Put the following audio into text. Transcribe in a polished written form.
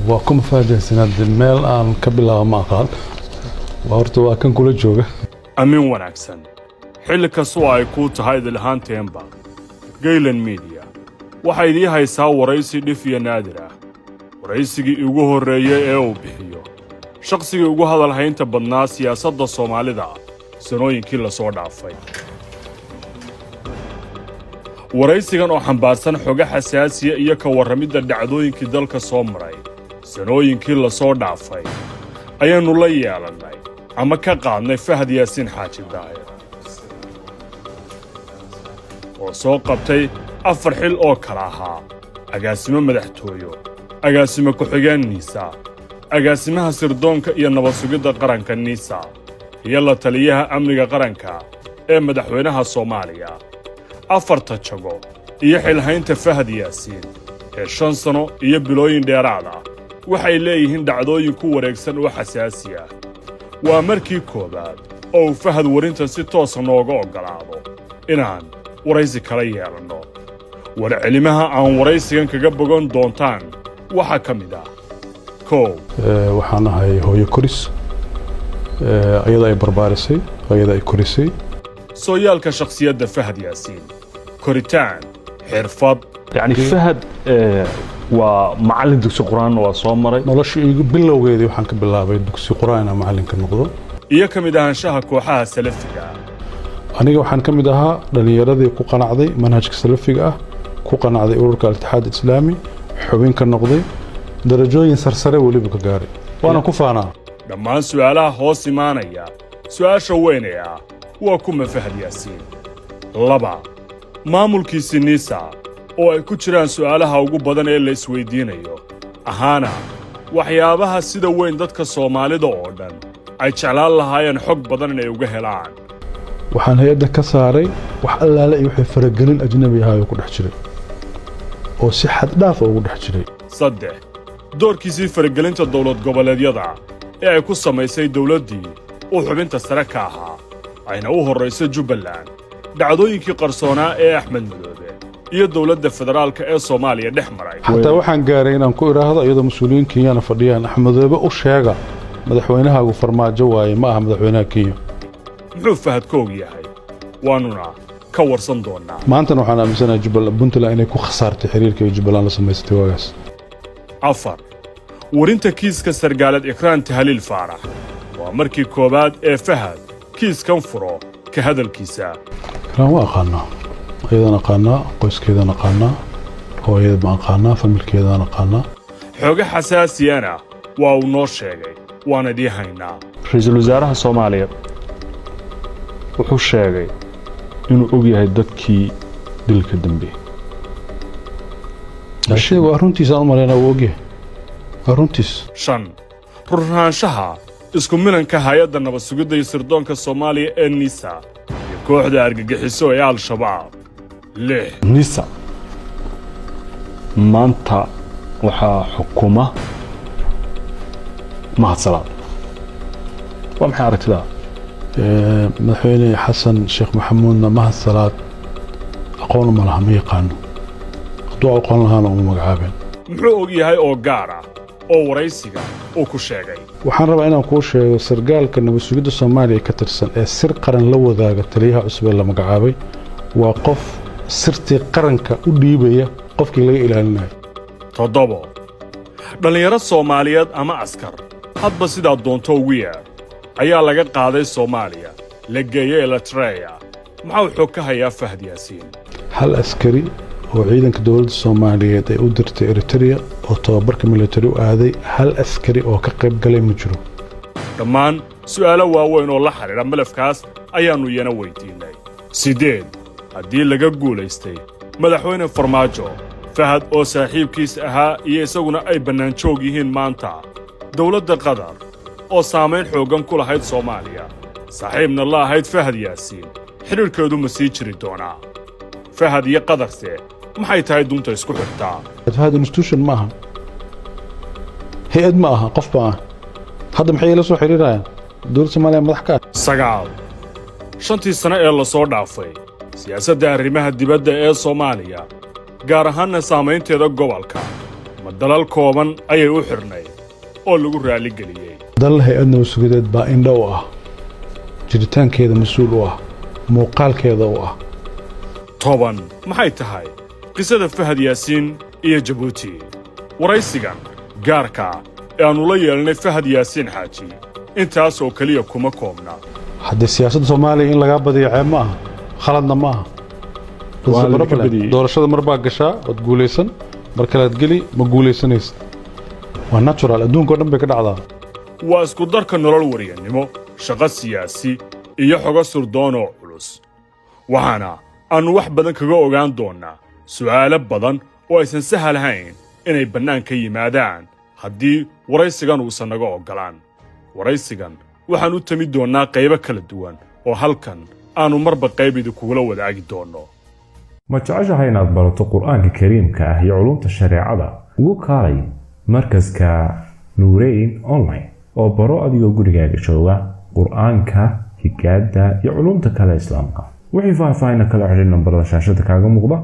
وكم فاجأ سنة المال أن قبلها ما قال وأرتوا كان كل جوجة أمين وناكسن حلك سواء يكون هيدا الهان تيمبا جيلن ميديا وحيدي هيساو ورئيسي دفيا نادرة ورئيسي يوجوه الرئيه أو بحيو شخصي يوجوه هذا الحين تبنى سياسة الصومالي دا سنوين كلا صور عفاي waraysigan oo xambaarsan xoga xasaasiya iyo ka warramida dhacdooyinkii dalka soo maray sanooyinkii la soo dhaafay ayaanu la yeelanay ama ka qaadnay Fahad Yaasiin Xaaji Daahir oo soo qabtay 4 xil oo kala ahaa agaasimo madaxtooyo agaasimo ku-xigeen NISA agaasimaha sirdoonka iyo nabad sugidda qaranka NISA iyo la taliyaha amniga qaranka ee madaxweynaha Soomaaliya afarta jago iyo xilhaynta Fahad Yaasiin ee 5 sano iyo bilooyin dheeraad ah waxay leeyihiin dhacdooyin ku wareegsan oo xasaasi ah waa markii koobaad oo Fahad warinta si toos ah nooga ogolaado inaan waraysi kala yeelano warcelimaha aan waraysigan kaga bogan doontaan waxa kamid ah waxaan ahay hooyo koris ayada ay barbaarisay ayada ay korisay sooyaalka shakhsiyadda Fahad Yaasiin كوريتان حرفض يعني فهد ومعلم دكسي قرآن وصومري نلاش بلوغيدي waxaan ka bilaabay dugsi quraan ama macalinka noqdo iyo kamid ahaanshaha kooxaha salafiga aniga waxaan kamid ahaa dhalinyaradii ku qanacday manhajka salafiga ah ku qanacday ururka al-Ittixaad Islaami xubin ka noqday darajooyin sarsare waliba ka gaaray waana ku faanaa dhammaan su'aalaha hoos imaanaya su'aasha weynaya waa kuma Fahad Yaasiin laba maamulkiisa NISA oo ay ku jiraan su'aalaha ugu badan ee la isweydiinayo ahaana waxyaabaha sida weyn dadka Soomaalida oo dhan ay jeclaan lahaayeen xog badan inay uga helaan waxaan hay'adda ka saaray wax allaale iyo wixii faragelin ajnabi ah oo ku dhex jiray oo si xad dhaaf ah ugu dhex jiray saddex doorkiisii faragelinta dawlad goboleedyada ee ay ku samaysay dawladdii oo xubinta sare ka ahaa ayna u horreysay Jubbaland dhacdooyinkii qarsoonaa ee Axmed Madoobe iyo dawladda federaalka ee Soomaaliya dhex maray hatta waxaan gaaray inaan ku iraahdo iyadoo mas'uuliyiin Kenya fadhiyaan Axmed Madoobe u sheega madaxweynaha ugu farmaajo waaye ma aha madaxweynaha Kenya muxuu Fahad koog yahay waanuna ka warsan doonaa maanta waxaan aaminsanahay Jubbaland Puntland inay ku khasaartay xiriirka Jubbaland la samaystay waagaas afar warinta kiiska sargaalad Ikraan Tahliil Faarax waa markii koobaad ee Fahad kiiskan furo ka hadalkiisa ما أقانا أيضا أقانا قوس كذا نقانا هو أيضا ما أقانا فمل كذا نقانا حوجة حساسية ونور شيء وانا دي هينا رئيس الوزراء الصومالية وحوش شيء إنه أجي هيدكي دلك الدنبي الشيء وأرنتيس أمرنا وجه أرنتيس شن رهان شها اسكو ملن كهايدا نبى سجود يسردون كالصومالي النساء kooxda argagixiso ee al-shabaab NISA maanta waxa xukuma mahadsalaad waa maxay aragtida madaxweyne xasan sheekh maxamuudna mahadsalaad aqoon ma laha ma yaqaano hadduu aqoon lahaana uma magacaabeen muxuu og yahay oo gaar ah oo waraysiga uu ku sheegay waxaan rabaa inaan kuu sheego sargaalka nabad sugidda Soomaaliya ka tirsan ee sir qaran la wadaaga taliyaha cusub ee la magacaabay waa qof sirtii qaranka u dhiibaya qofkii laga ilaalinayo toddobo dhalinyaro Soomaaliyeed ama askar hadba sidaa doonto ugu yeer ayaa laga qaaday Soomaaliya la geeyay Eritrea maxaa xog ka hayaa Fahad Yaasiin hal askari oo ciidanka dawladda Soomaaliyeed ay u dirtay Eritrea oo tababarka military u aaday hal askari oo ka qayb galay ma jiro dhammaan su'aalo waaweyn oo la xiriira malafkaas ayaanu iyana weydiinay sideed haddii laga guulaystay madaxweyne farmaajo Fahad oo saaxiibkiis ahaa iyo isaguna ay bannaan joog yihiin maanta dawladda Qatar oo saameyn xoogan ku lahayd Soomaaliya saaxiibna la ahayd Fahad Yaasiin xiriirkoodu ma sii jiri doonaa Fahad iyo Qatarse maxay tahay dunta isku xirtaa Fahad institution maaha hay'ad maaha qof baa hadda maxay la soo xiriirayaan dawladda Soomaaliya madax ka sagaal shantii sano ee la soo dhaafay siyaasadda arrimaha dibadda ee Soomaaliya gaar ahaan saameynteeda gobolka ma dalal kooban ayay u xirnay oo lagu raaligeliyey dal hay-ad nabadsugideed baa indho u ah jiritaankeeda mas-uul u ah muuqaalkeeda u ah 10 maxay tahay qisada Fahad Yaasiin iyo Jabuuti waraysigan gaarka ee aanu la yeelnay Fahad Yaasiin Xaaji intaas oo kaliya kuma koobna haddii siyaasadda Soomaaliya in laga badiyo ceeb ma aha khaladna ma aha doorashada mar baa gashaa wad guulaysan mar kalaad geli ma guulaysanaysid waa natural adduunka oo dhan bay ka dhacdaa waa isku darka nolol waryanimo shaqo siyaasi iyo xogo surdoon oo culus waxaana aanu wax badan kaga ogaan doonaa su'aalo badan oo aysan sahal ahayn inay bannaan ka yimaadaan haddii waraysigan uusan naga ogolaan waraysigan waxaan u tami doonaa qaybo kala duwan oo halkan aanu marba qayb idinkugula wadaagi doonno ma jeceshahay inaad barato qur'aanka kariimka ah iyo culumta shareecada ugu kaalay markaska nuureyn online oo baro adigoo gurigaaga jooga qur'aanka higaada iyo culumta kale islaamka wixii faahfaahin kala xiriir nambarada shaashada kaaga muuqda